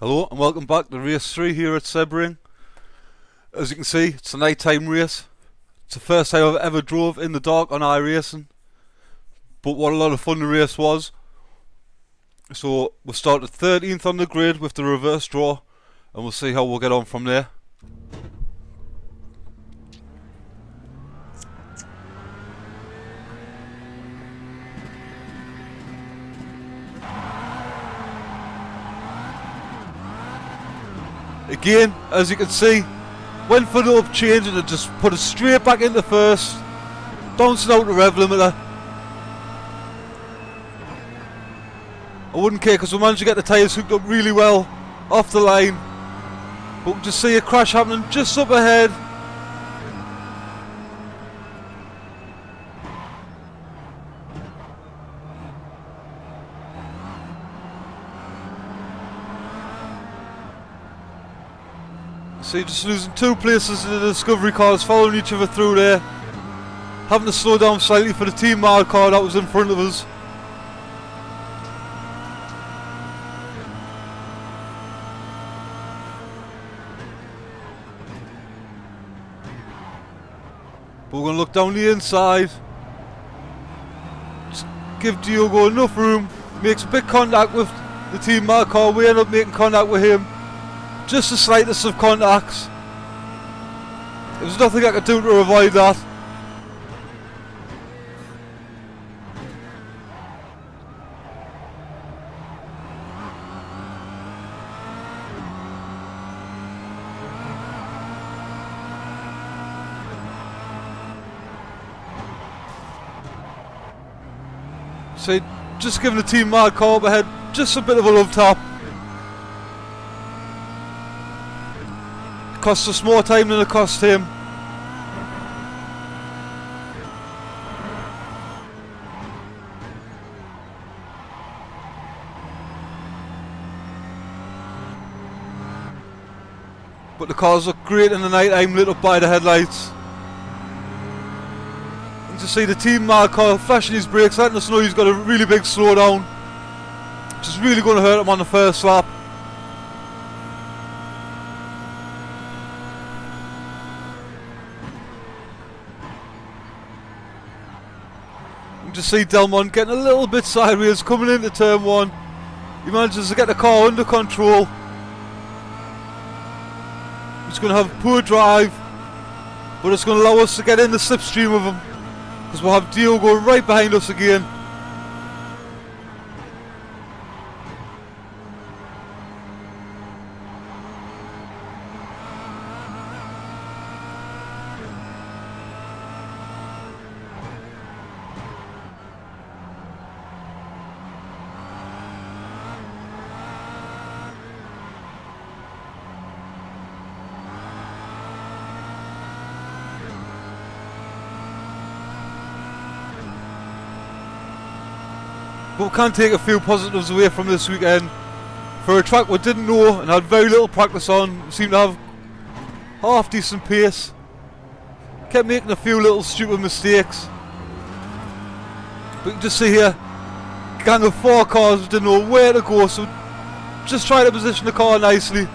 Hello and welcome back to race 3 here at Sebring. As you can see, it's a nighttime race. It's the first time I've ever drove in the dark on iRacing, but what a lot of fun the race was. So we'll start at 13th on the grid with the reverse draw, and we'll see how we'll get on from there. Again, as you can see, went for the up change and it just put it straight back into first, bouncing out the rev limiter. I wouldn't care because we managed to get the tyres hooked up really well off the line, but we just see a crash happening just up ahead. So you're just losing two places in the discovery cars, following each other through there, having to slow down slightly for the team mild car that was in front of us. But we're going to look down the inside, just give Diogo enough room, makes a big contact with the team mild car, we end up making contact with him. Just the slightest of contacts. There was nothing I could do to avoid that. So just giving the team mad call up ahead, just a bit of a love tap. Cost us more time than it cost him. But the cars look great in the night time, lit up by the headlights. You just see the team mad car flashing his brakes, letting us know he's got a really big slowdown, which is really going to hurt him on the first lap. Just see Delmont getting a little bit sideways coming into turn 1. He manages to get the car under control. He's going to have a poor drive, but it's going to allow us to get in the slipstream of him, because we'll have Diogo right behind us again. But we can take a few positives away from this weekend. For a track we didn't know and had very little practice on, we seemed to have half decent pace. Kept making a few little stupid mistakes. But you can just see here, gang of 4 cars didn't know where to go, so just tried to position the car nicely.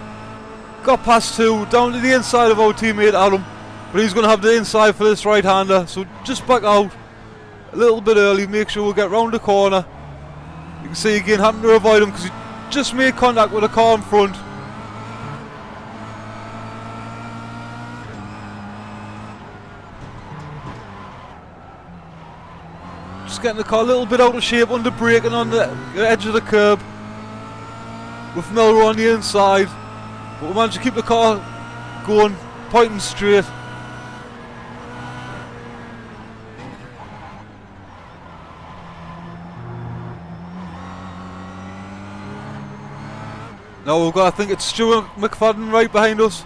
Got past 2, down to the inside of our teammate Adam, but he's going to have the inside for this right-hander, so just back out a little bit early, make sure we get round the corner. You can see again having to avoid him because he just made contact with the car in front. Just getting the car a little bit out of shape under braking on the edge of the curb with Melro on the inside, but we managed to keep the car going, pointing straight. Now we've got, I think it's Stuart McFadden right behind us.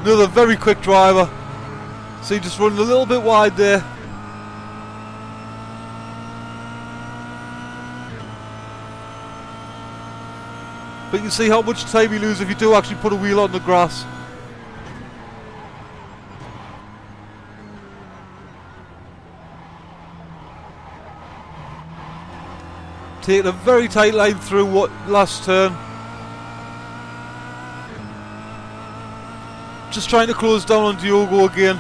Another very quick driver. So he just running a little bit wide there. But you can see how much time you lose if you do actually put a wheel on the grass. Taking a very tight line through what last turn. Just trying to close down on Diogo again.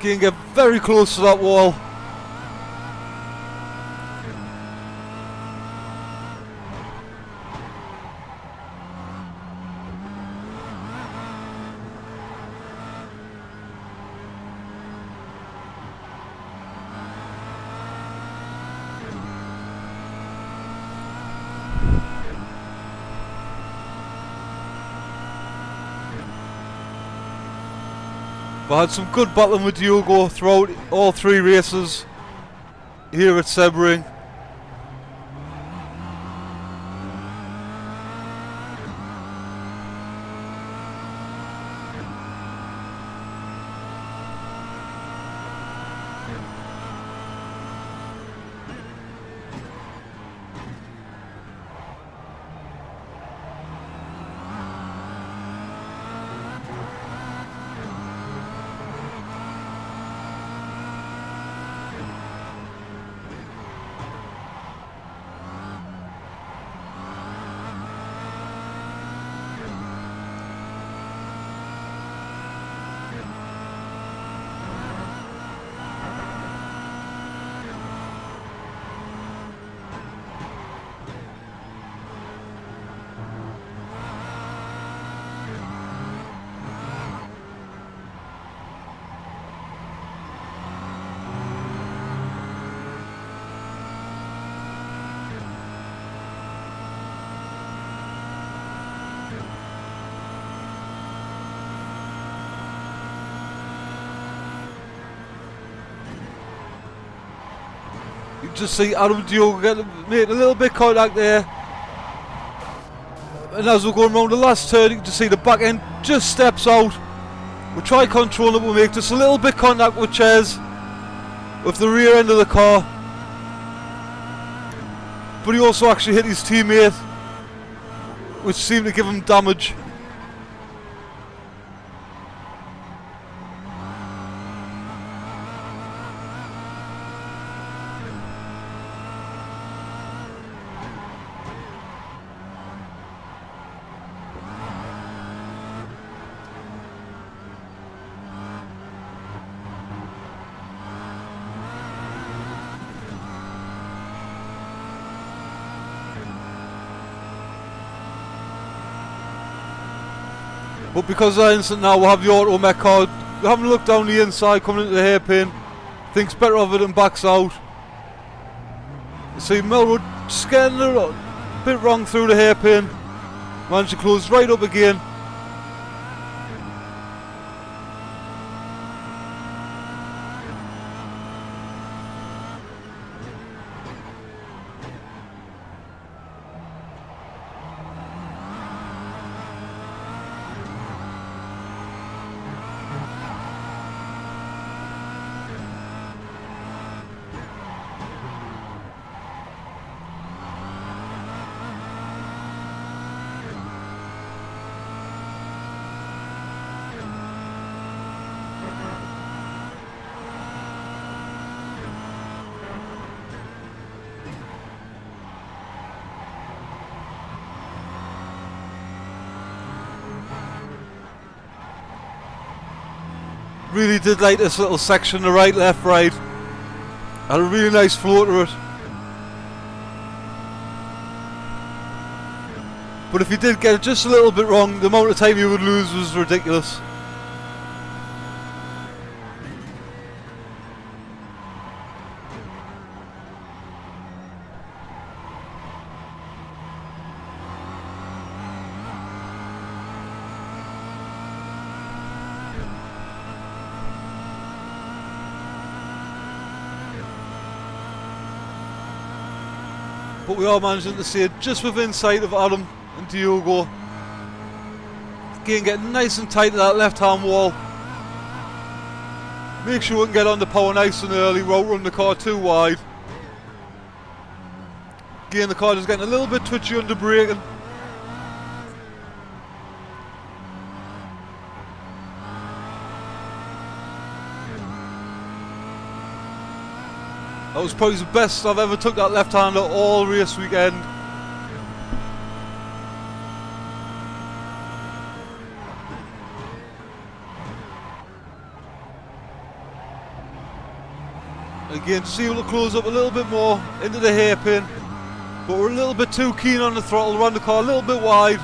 Again, get very close to that wall. I had some good battling with Diogo throughout all 3 races here at Sebring. You just see Adam Diogo make a little bit of contact there. And as we're going around the last turn, you can just see the back end just steps out. We'll try controlling it, we'll make just a little bit of contact with Ches, with the rear end of the car. But he also actually hit his teammate, which seemed to give him damage. But because of instant now, we'll have the auto mech car. Having a look down the inside, coming into the hairpin. Thinks better of it and backs out. You see Melwood just getting a bit wrong through the hairpin. Managed to close right up again. Really did like this little section, the right, left, right. Had a really nice flow to it. But if you did get it just a little bit wrong, the amount of time you would lose was ridiculous. But we are managing to see it just within sight of Adam and Diogo. Again, getting nice and tight to that left hand wall. Make sure we can get on the power nice and early, won't run the car too wide. Again, the car is getting a little bit twitchy under braking. was probably the best I've ever took that left-hander all race weekend. Again, just able to close up a little bit more into the hairpin, but we're a little bit too keen on the throttle, run the car a little bit wide.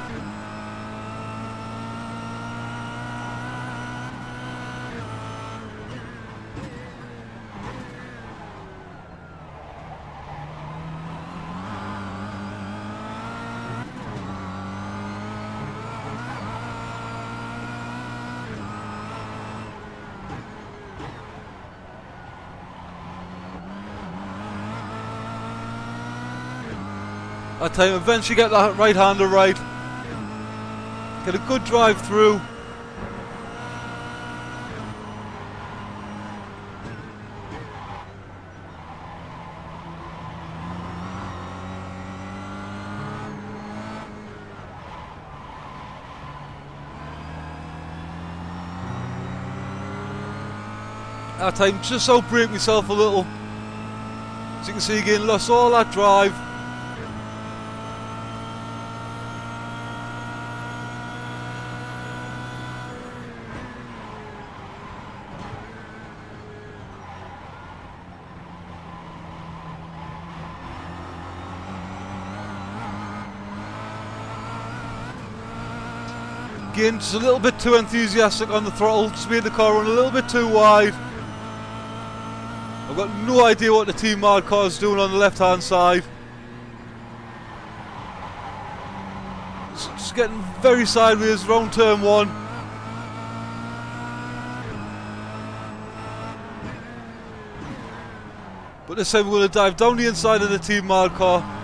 That time, eventually get that right-hander right. Get a good drive through. That time, just outbrake myself a little. As you can see again, lost all that drive. Again, just a little bit too enthusiastic on the throttle, just made the car run a little bit too wide. I've got no idea what the Team Mad car is doing on the left hand side. It's just getting very sideways round turn one. But this time we're going to dive down the inside of the Team Mad car.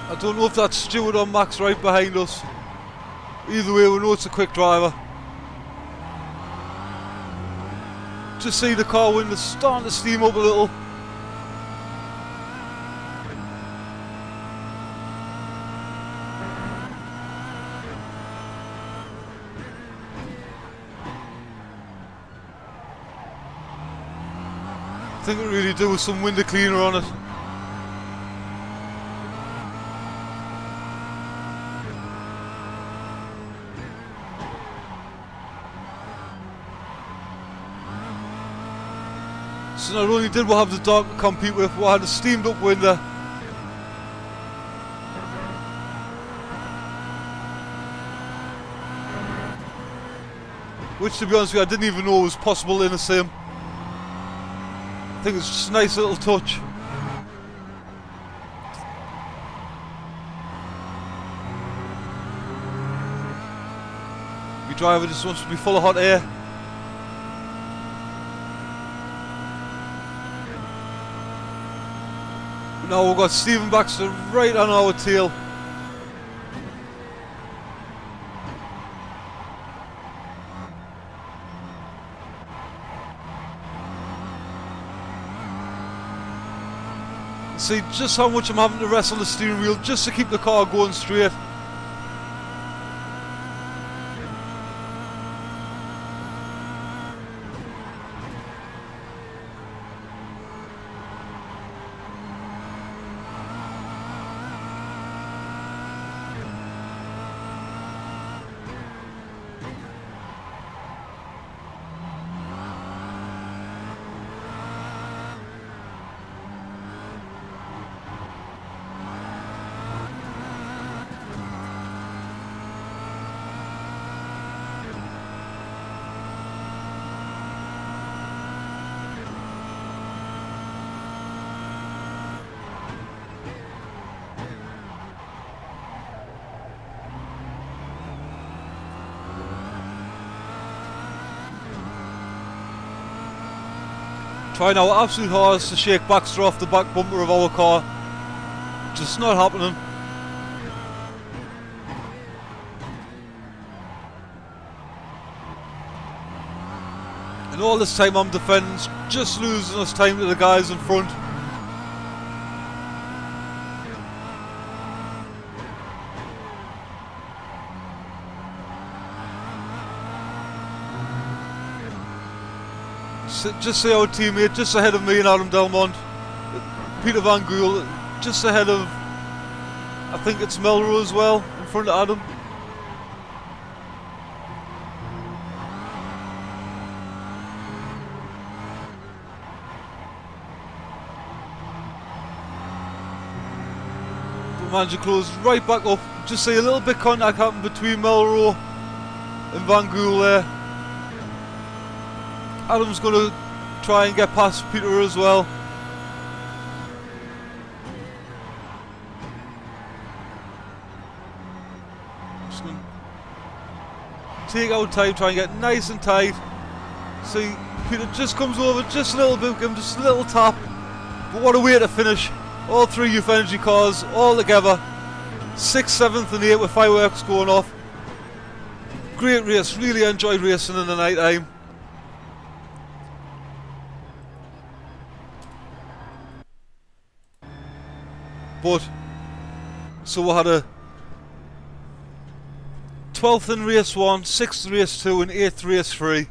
I don't know if that's Stewart or Max right behind us. Either way, we know it's a quick driver. Just see the car window starting to steam up a little. I think it really do with some window cleaner on it. So not only did we have the dark to compete with, we had a steamed up window. Which, to be honest with you, I didn't even know was possible in a sim. I think it's just a nice little touch. Your driver just wants to be full of hot air. Now we've got Stephen Baxter right on our tail. See just how much I'm having to wrestle the steering wheel just to keep the car going straight. Trying our absolute hardest to shake Baxter off the back bumper of our car. Just not happening. all this time I'm defending, just losing us time to the guys in front. Just see our teammate just ahead of me and Adam Delmont, Peter Van Gool just ahead of, I think it's Melrose as well, in front of Adam. But managed to close right back up. Just see a little bit of contact happen between Melrose and Van Gool there. Adam's going to try and get past Peter as well. Just going to take out time, try and get nice and tight. See, Peter just comes over just a little bit, give him just a little tap. But what a way to finish. All three Youth Energy cars all together. 6th, 7th and 8th with fireworks going off. Great race, really enjoyed racing in the night time. But, so we had a 12th in race 1, 6th race 2 and 8th race 3,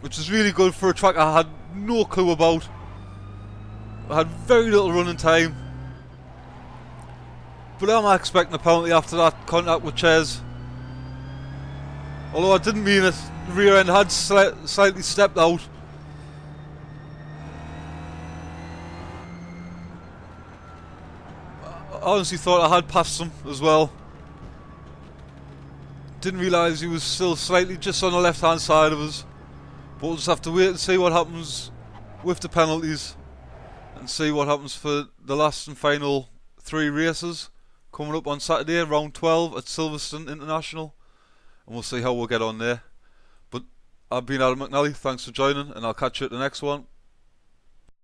which is really good for a track I had no clue about. I had very little running time, but I'm expecting a penalty after that contact with Ches. Although I didn't mean it, the rear end had slightly stepped out. I honestly thought I had passed him as well. Didn't realise he was still slightly just on the left hand side of us. But we'll just have to wait and see what happens with the penalties and see what happens for the last and final 3 races coming up on Saturday, round 12 at Silverstone International, and we'll see how we'll get on there. But I've been Adam McNally, thanks for joining, and I'll catch you at the next one.